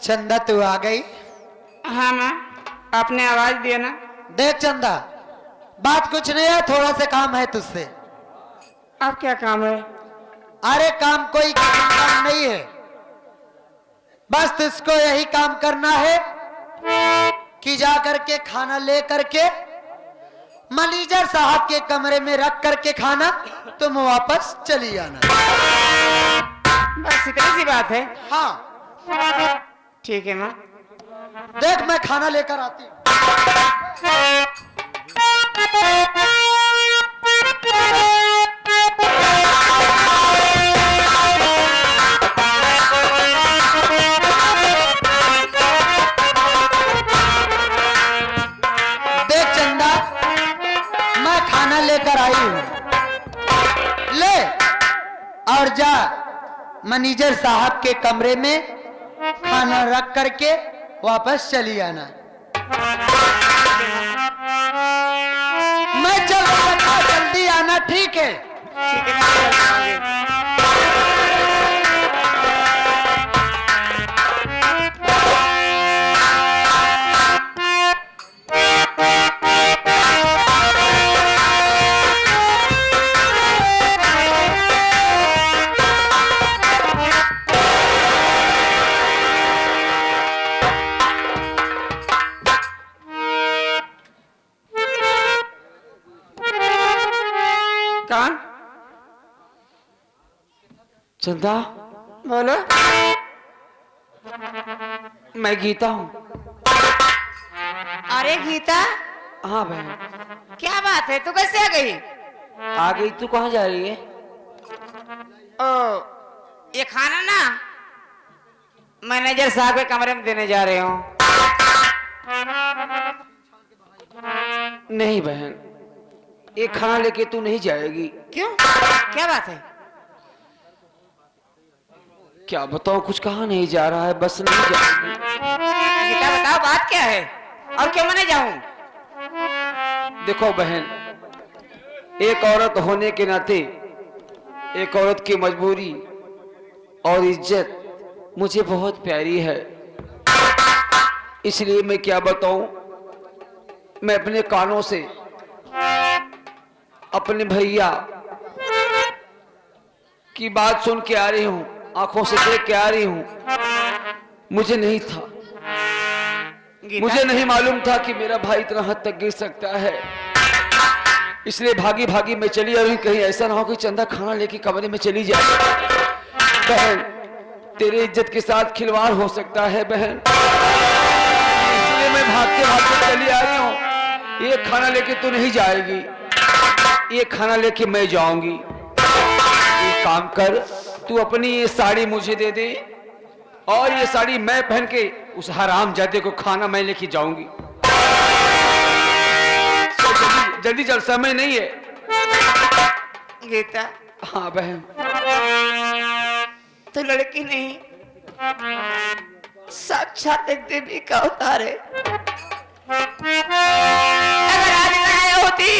चंदा तू आ गई? हाँ माँ, आपने आवाज दिया ना। देख चंदा, बात कुछ नहीं है, थोड़ा सा काम है तुझसे। अब क्या काम है? अरे काम कोई काम नहीं है, बस तुझको यही काम करना है कि जा करके खाना ले करके मैनेजर साहब के कमरे में रख करके खाना तुम वापस चली आना। बस इतनी सी बात है। हाँ ठीक है माँ। देख मैं खाना लेकर आती हूँ। देख चंदा, मैं खाना लेकर आई हूँ, ले और जा मैनेजर साहब के कमरे में खाना रख करके वापस चली आना। मैं चल रहा था, जल्दी आना, ठीक है? ठीक है माँ। कौन? चंदा, बोलो। मैं गीता हूँ। अरे गीता, हाँ बहन। क्या बात है, तू कैसे आ गई? आ गई? तू कहाँ जा रही है? ओ, ये खाना ना मैनेजर साहब के कमरे में देने जा रहे हूँ। नहीं बहन, ये खाना लेके तू नहीं जाएगी। क्यों, क्या बात है? क्या बताऊँ, कुछ कहा नहीं जा रहा है, बस नहीं जाएगी। गीता बताओ बात क्या है, और क्यों मैं जाऊं? देखो बहन, एक औरत होने के नाते एक औरत की मजबूरी और इज्जत मुझे बहुत प्यारी है, इसलिए मैं क्या बताऊं, मैं अपने कानों से अपने भैया की बात सुन के आ रही हूं, आंखों से देख के आ रही हूं। मुझे नहीं था, मुझे नहीं मालूम था कि मेरा भाई इतना हद तक गिर सकता है, इसलिए भागी भागी मैं चली आ रही। कहीं ऐसा ना हो कि चंदा खाना लेके कमरे में चली जाए। बहन, तेरी इज्जत के साथ खिलवाड़ हो सकता है बहन, इसलिए मैं भागते भागते चली आ रही हूँ। ये खाना लेके तू नहीं जाएगी, ये खाना लेके मैं जाऊंगी। एक काम कर, तू अपनी ये साड़ी मुझे दे दे और ये साड़ी मैं पहन के उस हरामजादे को खाना मैं लेके जाऊंगी। जल्दी जल्दी चल, समय नहीं है। गीता, हाँ बहन। तो लड़की नहीं, साक्षात एक देवी का अवतार है। अगर आज मैं होती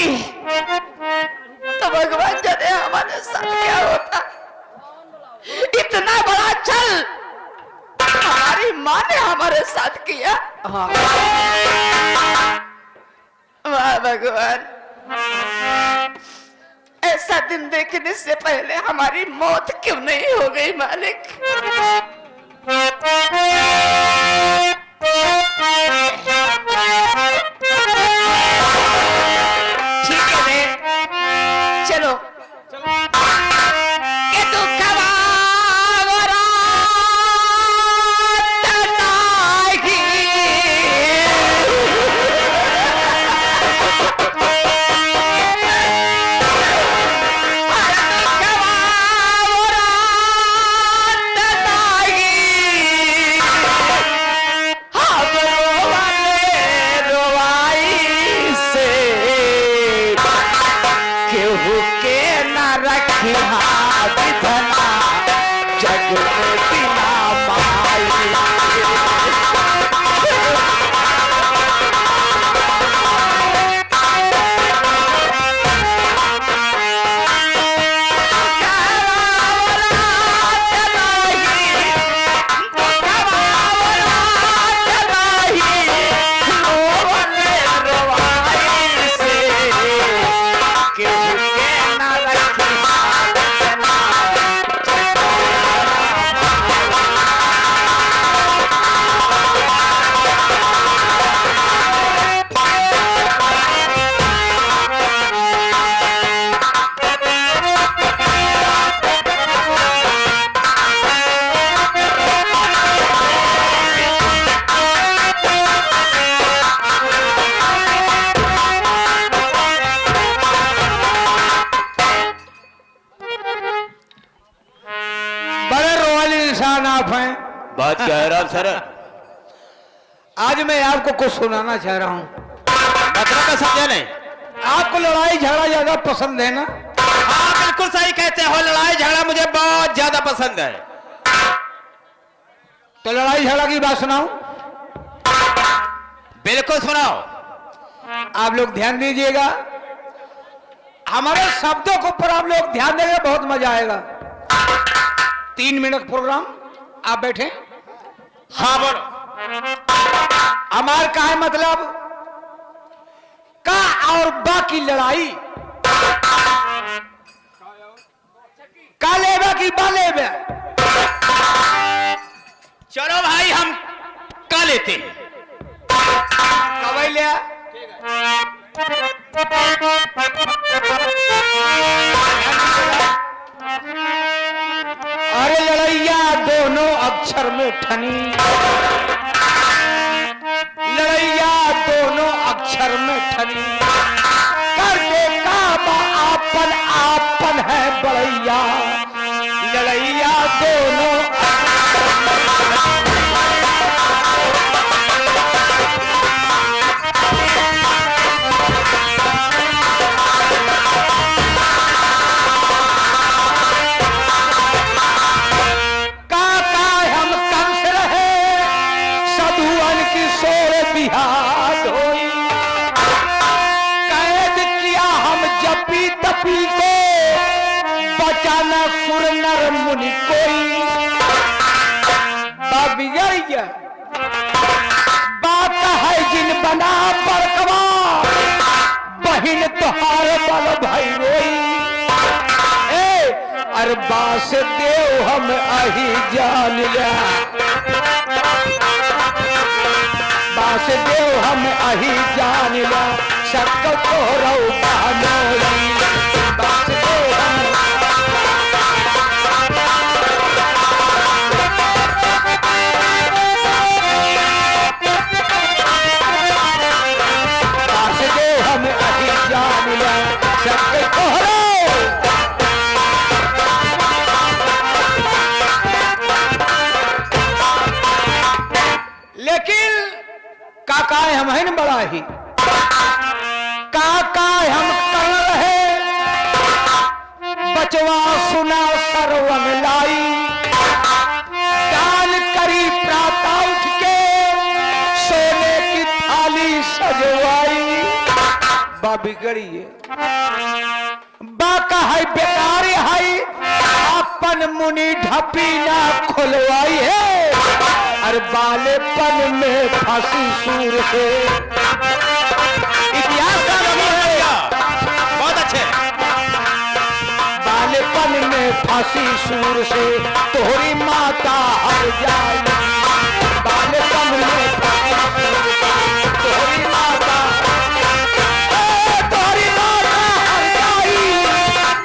तो भगवान जाने हमारे साथ क्या होता। इतना बड़ा छल हमारी माँ ने हमारे साथ किया। हाँ वाह भगवान, ऐसा दिन देखने से पहले हमारी मौत क्यों नहीं हो गई मालिक। ठीक है बे, चलो। ये तो बात क्या है राम सर? आज मैं आपको कुछ सुनाना चाह रहा हूँ। मतलब का समझे नहीं? आपको लड़ाई झगड़ा ज्यादा पसंद है ना? हाँ बिल्कुल सही कहते हो, लड़ाई झगड़ा मुझे बहुत ज्यादा पसंद है। तो लड़ाई झगड़ा की बात सुनाऊं? बिल्कुल सुनाओ। आप लोग ध्यान दीजिएगा, हमारे शब्दों के ऊपर आप लोग ध्यान देंगे, बहुत मजा आएगा। 3 मिनट प्रोग्राम, आप बैठे। हाँ बोलो। हमार का है मतलब का और बा की लड़ाई, का लेबा की बा लेबा। चलो भाई हम का लेते हैं। कवई लिया। अरे लड़ैया दोनों अक्षर में ठनी, लड़ैया दोनों अक्षर में ठनी, करके काबा आपन आपन है बड़ैया, लड़ैया दोनों बिहार होई, कैद किया हम जपी तपी को, बचाना सुर नर मुनि कोई। बाबिया बात है जिन बना बरकवा, बहिन तुहार बल भाई रोई। अरबा से देव हम अही जान लिया, बास देव हम अही जान लिया, सबको तोहरो बहनोई। बास देव हम बास देव हम अही जान लिया, सबको तोहरो। लेकिन काका हम है न बड़ा ही, काका हम कर रहे, बचवा सुना सरवन लाई, दान करी प्रातः उठ के, सोने की थाली सजवाई। बाबी गड़ी है, बाका है बेकार है, अपन मुनि ढपी ना खुलवाई है। अरे बालेपन में फांसी सूर से, इतिहास का बहुत अच्छे। बालेपन में फांसी सूर से, तोहरी माता हर जाई। बालेपन में फांसी सूर से, तोहरी माता, तोहरी माता हर जाई,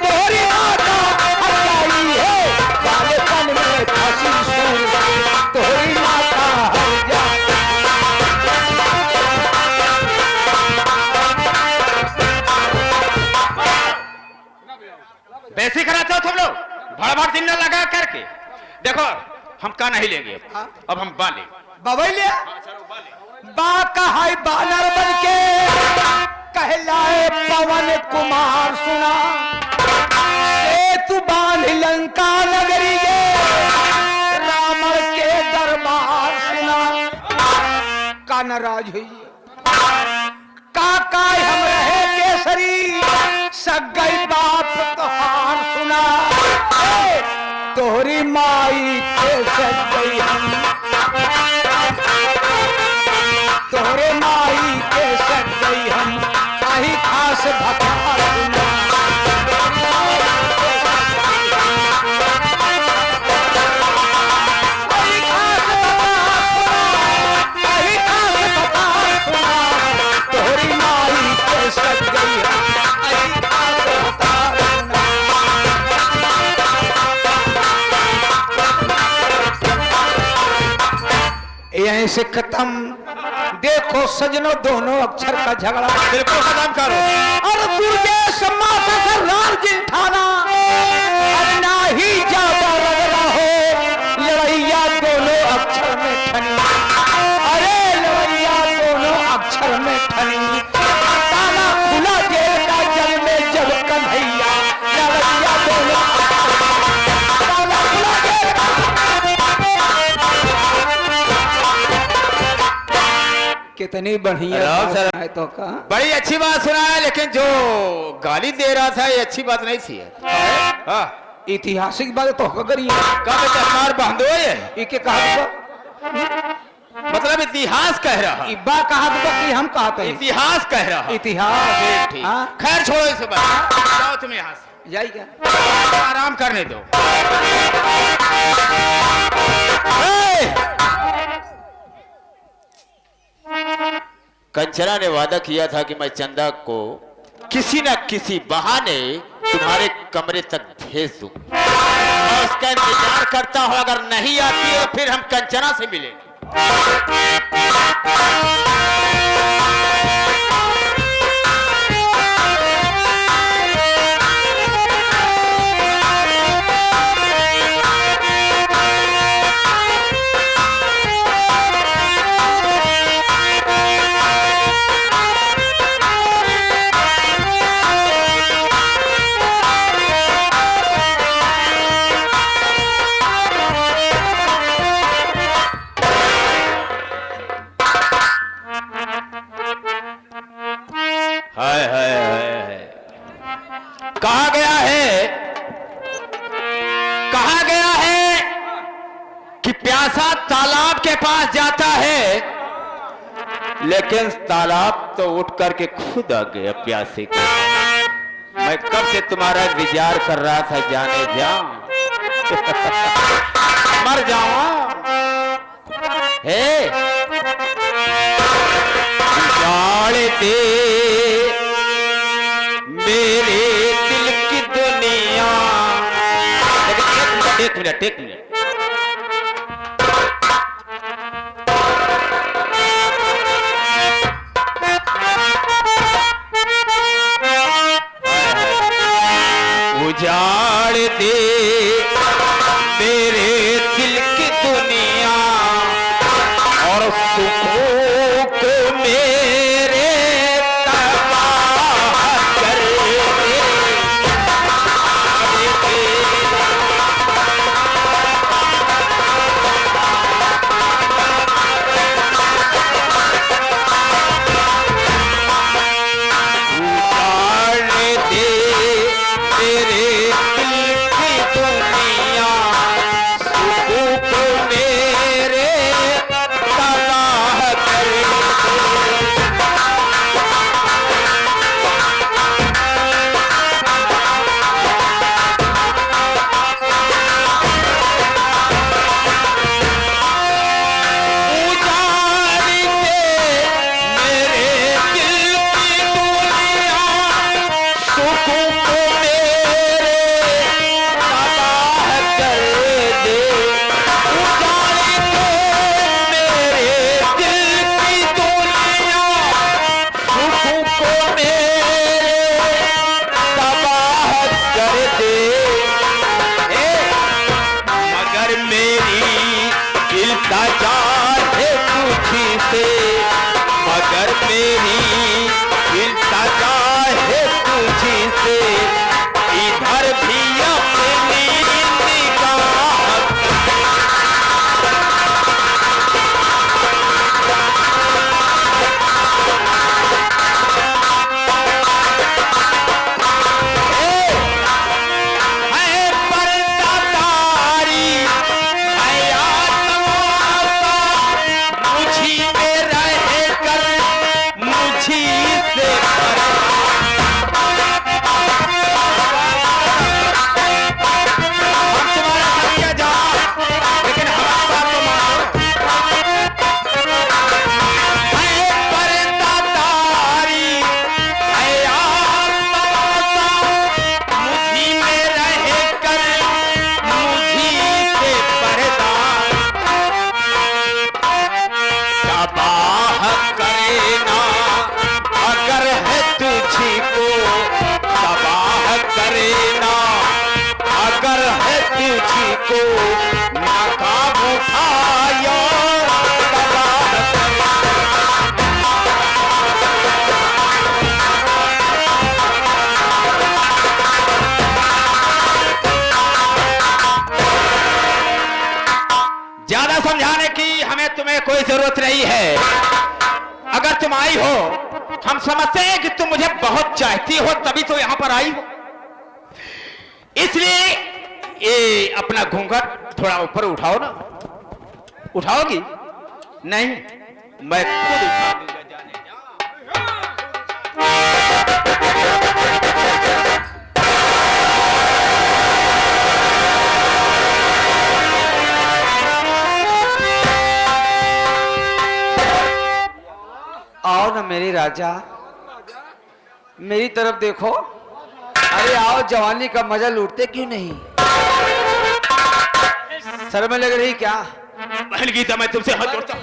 तोहरी माता हर जाई है। बालेपन में फांसी सूर से, तोहरी माता हर जाई। बेसी कराते हो तुम लोग, भड़ दिन न लगा करके। देखो हम का नहीं लेंगे, अब हम बाले बबैले बाका है बानर बन के, कहलाए पवन कुमार सुना, सेतु बांध लंका नगरी गे, रावण के दरबार सुना। का नाराज हुई काका हम रहे केसरी, सगई बाप तोहार सुना। तोहरी माई के सगई हम, तोहरे माई के सगई हम, आही खास भकार सुना। आही खास भकार सुना, तोहरी माई के सगई हम, आही खास भकार सुना। यहीं से खत्म। देखो सजनों, दोनों अक्षर का झगड़ा बिल्कुल खत्म करो। और दुर्गेश माता से राम जिन थाना, अब ना ही ज्यादा रगड़ा हो, लड़ैया दोनों घर में ठनी, ताला खुला जेल का जल में जब कन्हैया लड़ैया बोले, ताला खुला जेल का। कितनी बढ़िया राव बात सर। है तो का। बड़ी अच्छी बात सुना है, लेकिन जो गाली दे रहा था ये अच्छी बात नहीं थी। हाँ, ऐतिहासिक बात तो करी कब चरमार बंधो ये इके कहा मतलब इतिहास कह रहा, इब्बा कहा कि हम कहते हैं इतिहास कह रहा। इतिहास। ठीक, हाँ? खैर छोड़ो इसे बात, जाओ तुम यहाँ से, जाई क्या आराम करने दो। कंचना ने वादा किया था कि मैं चंदा को किसी न किसी बहाने तुम्हारे कमरे तक भेज दूं, मैं उसका इंतजार करता हूं, अगर नहीं आती है तो फिर हम कंचना से मिलेंगे। हाय हाय हाय हाय, कहा गया है, कहा गया है कि प्यासा तालाब के पास जाता है, लेकिन तालाब तो उठ करके खुद आ गया प्यासे के। मैं कब से तुम्हारा इंतजार कर रहा था, जाने जा मर जाऊं हे जाड़ दे मेरे दिल की दुनिया। एक मिनट एक मिनट, उजाड़ दे मेरे दिल की दुनिया और सुखों को मेरे तबाह कर दे। उजाड़ दे मेरे दिल की दुनिया, सुखों को मेरे तबाह कर दे। उजाड़ दे मेरे दिल की दुनिया, सुखों को मेरे तबाह कर दे। उजाड़ दे मेरे दिल की दुनिया, सुखों को मेरे तबाह कर दे। मगर मेरी इल्तिजा है तुझी से, मगर मेरी इल्तिजा है तुझी से, इधर भी अपनी निगाह है पर्दादारी, है आत्मा मुझी में रह कर मुझी से हम तुम्हारा सब क्या जाओ, लेकिन हमारी बात तो मानो। है पर्दादारी, है आत्मा मुझी में रह कर मुझी से पर्दा तबाह करे ना, अगर है तुझी को तबाह करे ना, अगर है तुझी को नकाब उठाया तबाह करे। तुम्हें कोई जरूरत नहीं है। अगर तुम आई हो, हम समझते हैं कि तुम मुझे बहुत चाहती हो, तभी तो यहां पर आई हो। इसलिए ये अपना घूंघट थोड़ा ऊपर उठाओ ना। उठाओगी? नहीं, मैं खुद उठा दूंगा। जाने आओ ना मेरे राजा, मेरी तरफ देखो। अरे आओ, जवानी का मजा लूटते क्यों नहीं? सर में लग रही क्या? बहन गीता, मैं तुमसे हाथ जोड़ता हूं।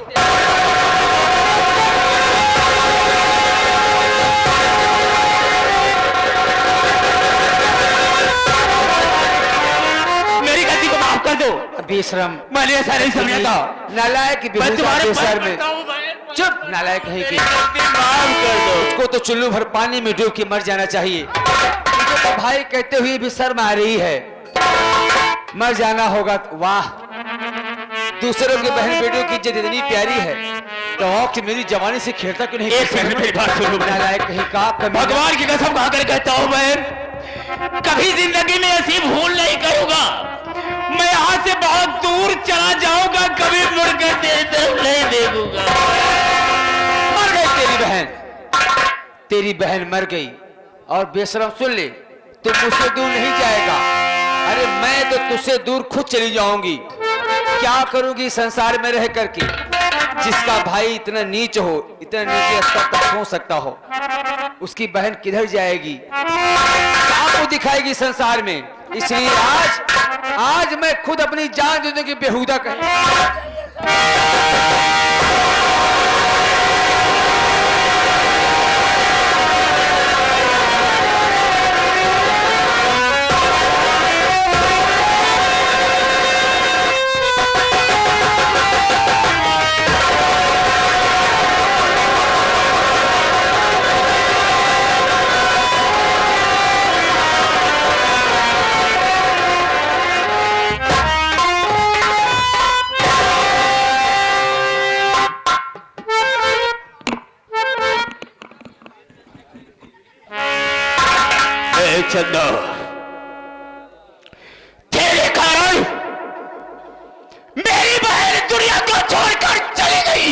मेरी गलती को माफ कर दो। बेशरम, मैंने ऐसा नहीं समझा था। नालायक मैं तुम्हारे सर में। करता हूं बहन। चुप, नालायक है कि माफ कर दो। उसको तो चुल्लू भर पानी में डूब के मर जाना चाहिए। मुझे तो भाई कहते हुए भी शर्म आ रही है। मर जाना होगा तो वाह, दूसरों के बहन बेटियों की इज्जत इतनी प्यारी है तो कि मेरी जवानी से खेलता क्यों नहीं? एक मिनट मेरी बात सुनो। नालायक कहीं का। भगवान की कसम खाकर कहता हूं बहन, कभी जिंदगी में ऐसी भूल नहीं करूंगा। मैं यहाँ से बहुत दूर चला जाऊंगा, कभी मुड़कर तेरी तरफ नहीं देखूंगा। मर गई तेरी बहन, तेरी बहन मर गई। और बेशरम सुन ले, तू मुझसे दूर नहीं जाएगा। अरे मैं तो तुझसे दूर खुद चली जाऊंगी। क्या करूंगी संसार में रह करके? जिसका भाई इतना नीच हो, इतना नीचे स्तर तक पहुंच सकता हो, उसकी बहन किधर जाएगी? क्या को दिखाएगी संसार में? इसलिए आज मैं खुद अपनी जान देने की बेहुदा कहीं। चंदो, तेरे कारण मेरी बहन दुनिया को छोड़कर चली गई।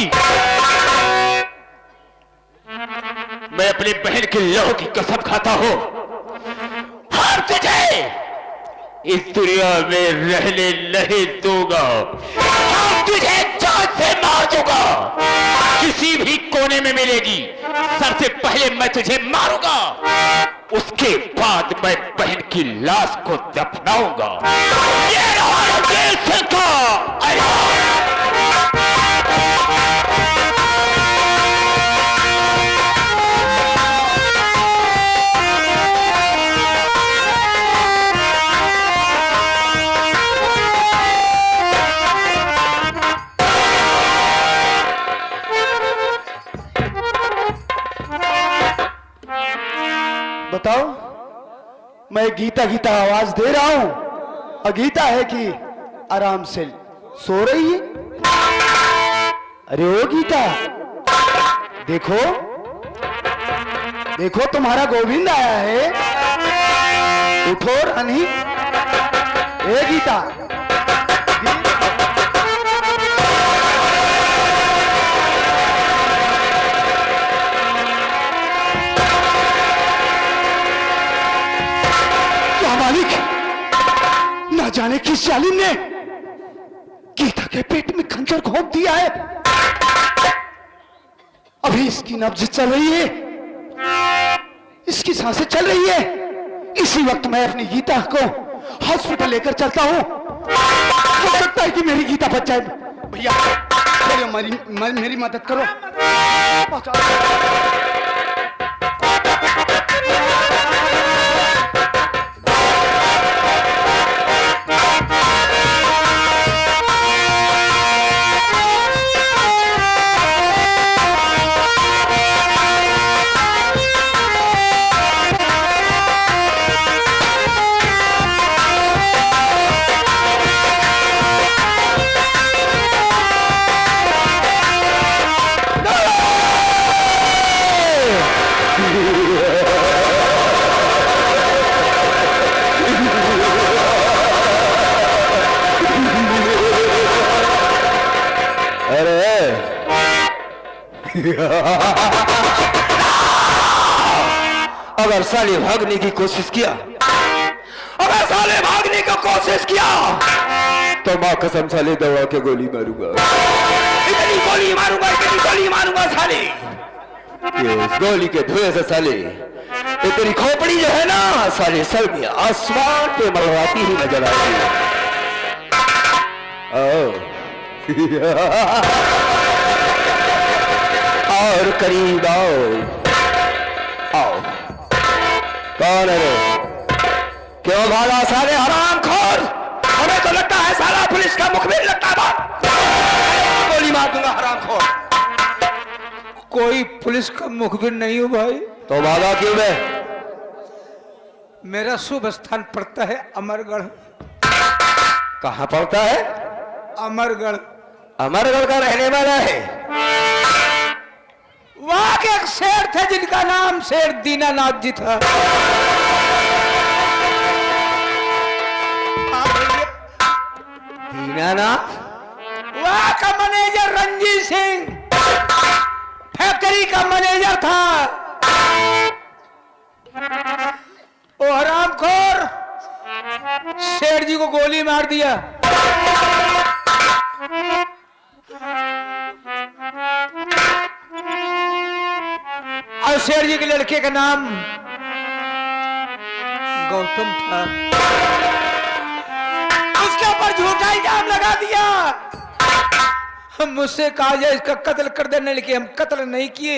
मैं अपनी बहन के लहू की कसम खाता हूं, हम तुझे इस दुनिया में रहने नहीं दूंगा। हम तुझे जान से मार दूंगा। किसी भी कोने में मिलेगी, सबसे पहले मैं तुझे मारूंगा। उसके बाद मैं बहन की लाश को दफनाऊंगा। ये रहा देश का बताओ, मैं गीता गीता आवाज दे रहा हूं और गीता है कि आराम से सो रही है। अरे ओ गीता, देखो देखो तुम्हारा गोविंद आया है। उठो रानी। ए गीता, मालिक, ना जाने किस जालिम ने गीता के पेट में खंजर घोंप दिया है। अभी इसकी नब्ज चल रही है, इसकी सांसें चल रही है। इसी वक्त मैं अपनी गीता को हॉस्पिटल लेकर चलता हूं। हो सकता है कि मेरी गीता बच जाए। भैया चलिए, मेरी मदद करो। अगर साले भागने की कोशिश किया, अगर साले भागने की कोशिश किया तो मां कसम साले दवा के गोली मारूंगा, इतनी गोली मारूंगा, इतनी गोली मारूंगा साले, ये इस गोली के धुएं से साले ये तेरी खोपड़ी जो है ना साले सर में आसमान पे मलवाती ही नजर आती है। और करीब आओ, आओ। कौन है रे? क्यों भागा साले हरामखोर? हमें तो लगता है साला पुलिस का मुखबिर लगता है, गोली मार दूंगा हरामखोर। कोई पुलिस का मुखबिर नहीं हूं भाई। तो भागा क्यों बे? मेरा शुभ स्थान पड़ता है अमरगढ़। कहां पड़ता है? अमरगढ़। अमरगढ़ का रहने वाला है? वहां के एक शेर थे जिनका नाम शेर दीनानाथ जी था। दीनानाथ? वहां का मैनेजर रंजीत सिंह फैक्ट्री का मैनेजर था। ओ हरामखोर शेर जी को गोली मार दिया। और शेर जी के लड़के का नाम गौतम था। उसके ऊपर झूठा इल्जाम लगा दिया। हम मुझसे कहा जाए इसका कत्ल कर देने, लेकिन हम कत्ल नहीं किए,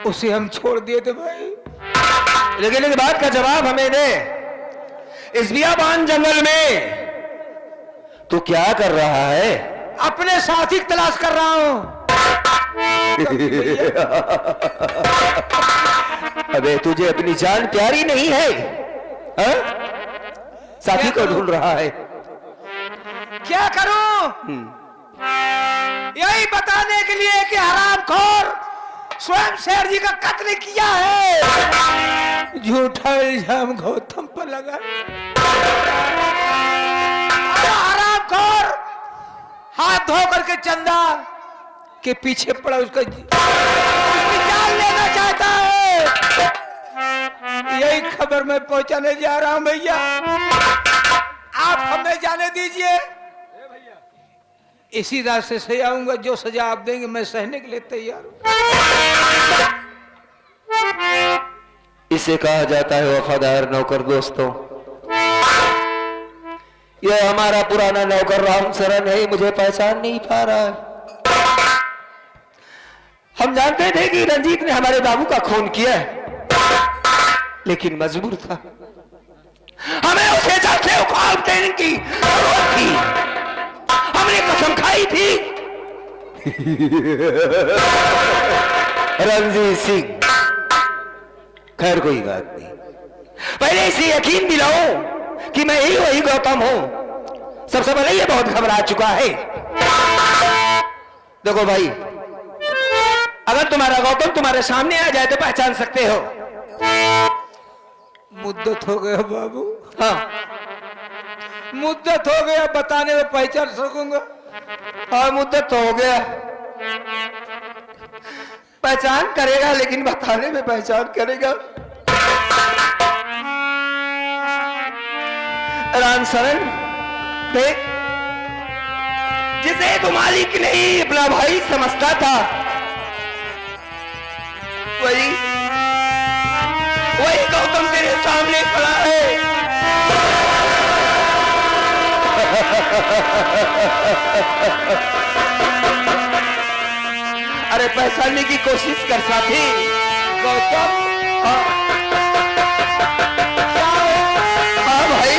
उसे हम छोड़ दिए थे भाई। लेकिन इस बात का जवाब हमें दे, इस बियाबान जंगल में तू क्या कर रहा है? अपने साथी की तलाश कर रहा हूं। अबे तुझे अपनी जान प्यारी नहीं है, हा? साथी को ढूंढ रहा है। क्या करूं? यही बताने के लिए कि हरामखोर स्वयं शेर जी का कत्ल किया है। झूठा इल्जाम गौतम पर लगा। हरामखोर हाथ धो करके चंदा के पीछे पड़ा, उसकी जान लेना चाहता है। यही खबर मैं पहुंचाने जा रहा हूं भैया। आप हमें जाने दीजिए, इसी रास्ते से आऊंगा। जो सजा आप देंगे मैं सहने के लिए तैयार हूं। इसे कहा जाता है वफादार नौकर। दोस्तों, यह हमारा पुराना नौकर रामचरण है, मुझे पहचान नहीं पा रहा है। हम जानते थे कि रंजीत ने हमारे बाबू का खून किया है, लेकिन मजबूर था। हमें उसे जब से उखाड़ देने की जरूरत थी, हमने कसम खाई थी। रंजीत सिंह, खैर कोई बात नहीं, पहले इसे यकीन दिलाओ कि मैं ही वही गौतम हूं। सबसे पहले ये बहुत घबरा चुका है। देखो भाई, अगर तुम्हारा गौतम तुम्हारे सामने आ जाए तो पहचान सकते हो। मुद्दत हो गया बाबू। हाँ, मुद्दत हो गया, बताने में पहचान सकूंगा। हाँ मुद्दत तो हो गया, पहचान करेगा, लेकिन बताने में पहचान करेगा। रामचरण देख, जिसे तू मालिक नहीं अपना भाई समझता था, वही गौतम तेरे सामने खड़ा है। अरे पहचानने की कोशिश कर साथी। गौतम, हाँ भाई,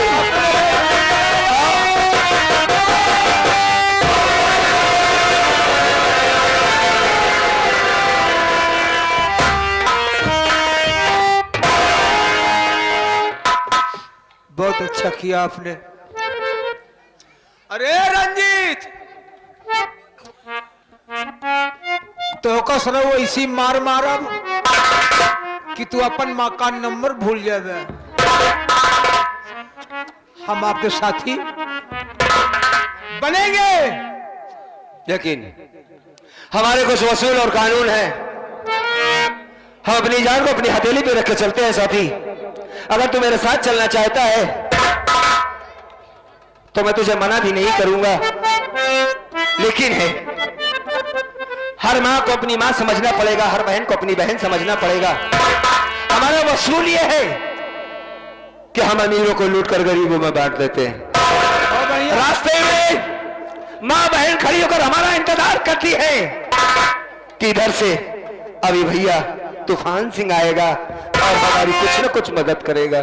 बहुत अच्छा किया आपने। अरे रंजीत, तो कस रहो इसी मार मारब कि तू अपन मकान नंबर भूल जाए। हम आपके साथी बनेंगे, लेकिन हमारे कुछ वसूल और कानून हैं। हम अपनी जान को अपनी हथेली पे रख के चलते हैं साथी। अगर तू मेरे साथ चलना चाहता है तो मैं तुझे मना भी नहीं करूंगा, लेकिन है हर मां को अपनी मां समझना पड़ेगा, हर बहन को अपनी बहन समझना पड़ेगा। हमारा वसूल यह है कि हम अमीरों को लूट कर गरीबों में बांट देते हैं। रास्ते में मां बहन खड़ी होकर हमारा इंतजार करती है कि इधर से अभी भैया तूफान सिंह आएगा और हमारी कुछ न कुछ मदद करेगा।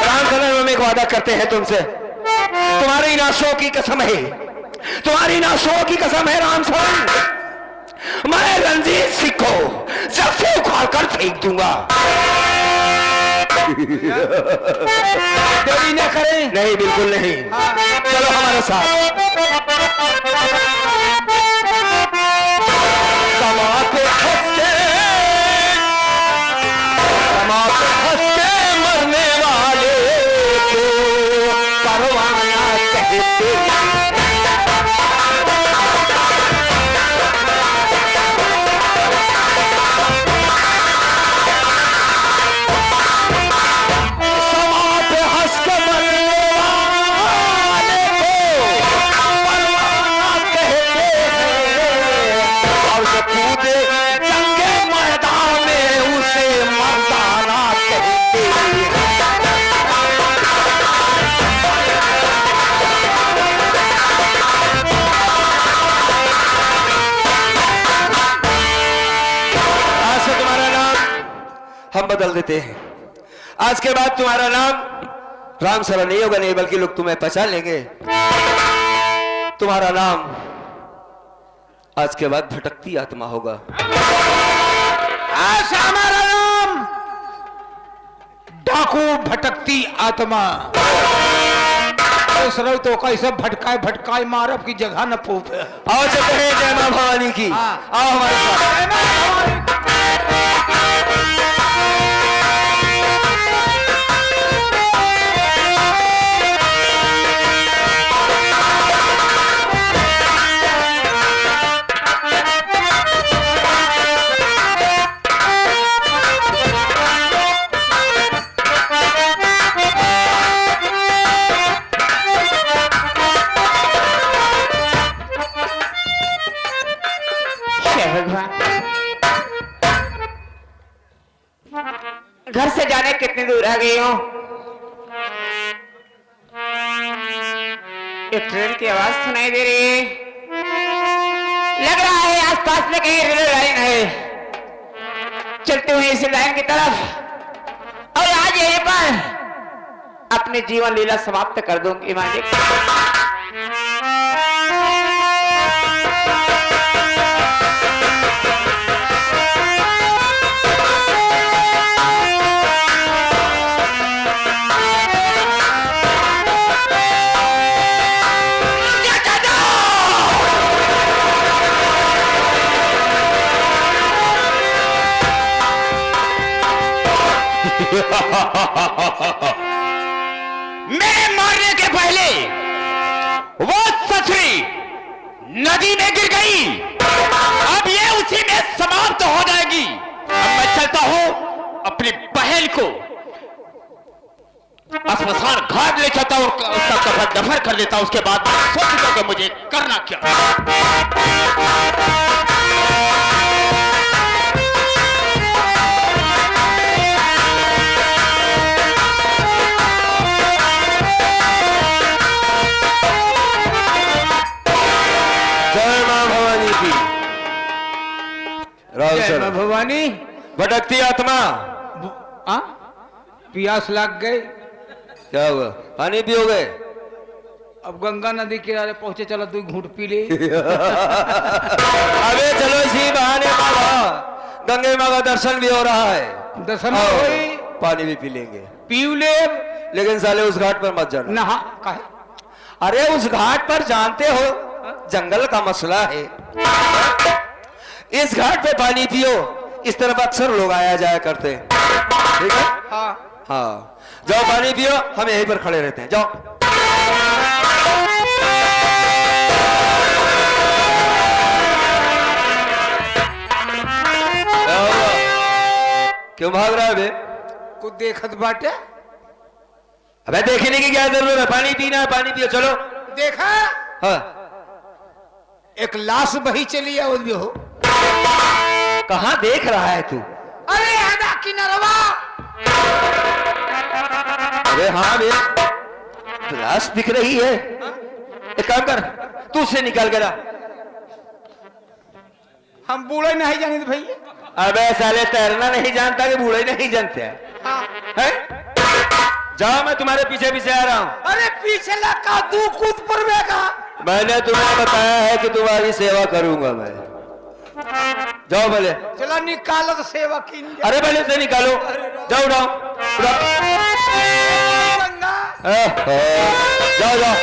रामचरण हम एक वादा करते हैं तुमसे, तुम्हारी नाशों की कसम है, तुम्हारी नाशों की कसम है रामचरण, मैं रंजीत सिंह को जब से उखाड़ कर फेंक दूंगा। देरी न करें। नहीं, बिल्कुल नहीं। चलो हमारे साथ। कमाते हंसते मरने वाले को परवाना कहते। हम बदल देते हैं। आज के बाद तुम्हारा नाम रामचरण नहीं होगा, नहीं बल्कि लोग तुम्हें पहचान लेंगे। तुम्हारा नाम आज के बाद भटकती आत्मा होगा। आज हमारा नाम डाकू भटकती आत्मा। तो कैसे भटकाए भटकाए मारब की जगह न पूप। आओ चलते हैं जय मां भवानी की। आओ हमारे साथ। घर से जाने कितनी दूर आ गई हूँ? एक ट्रेन की आवाज सुनाई दे रही है। लग रहा है आसपास में कहीं रेलवे लाइन है। चलते हुए इसी लाइन की तरफ और आज यहीं पर अपनी जीवन लीला समाप्त कर दूंगी मालिक। मेरे मारने के पहले वो सचरी नदी में गिर गई, अब ये उसी में समाप्त हो जाएगी। अब मैं चलता हूं अपनी बहन को श्मशान घाट ले जाता हूं, उसका कफन दफन कर देता हूं। उसके बाद सोचूंगा कि मुझे करना क्या। भवानी भटकती आत्मा। प्यास लग गई। क्या हुआ? पानी पियोगे? अब गंगा नदी किनारे पहुंचे, चलो 2 घूंट पी ले। अबे चलो इसी बहाने बाबा गंगे माँ का दर्शन भी हो रहा है। दर्शन होई, पानी भी पी लेंगे। पी ले, लेकिन साले उस घाट पर मत जाना। नहा काहे? अरे उस घाट पर जानते हो जंगल का मसला है। इस घाट पे पानी पियो, इस तरफ अक्सर लोग आया जाया करते हैं। ठीक है? हाँ जाओ पानी पियो, हम यहीं पर खड़े रहते हैं। जाओ। क्यों भाग रहा है बे? कुछ देखत बाटे? अबे देखने की क्या जरूरत है? पानी पीना है, पानी पियो, चलो। देखा हाँ। एक लाश बही चली है वो हो। कहाँ देख रहा है तू? अरे हदा किनारवा। अरे हाँ बे, लाश दिख रही है। एक काम कर, तू से निकाल के ला। हम बूढ़े नहीं जाने भैया। अबे साले तैरना नहीं जानता कि बूढ़े नहीं जानते हैं? हैं? जाओ, मैं तुम्हारे पीछे पीछे आ रहा हूँ। अरे पीछे लगा तू कूद पड़ेगा। मैंने तुम्हें बताया है कि तुम्हारी सेवा करूंगा मैं। जाओ पहले। चलो निकालो तो सेवा की। अरे पहले से निकालो, जाओ उठाओ, गंगा जाओ जाओ।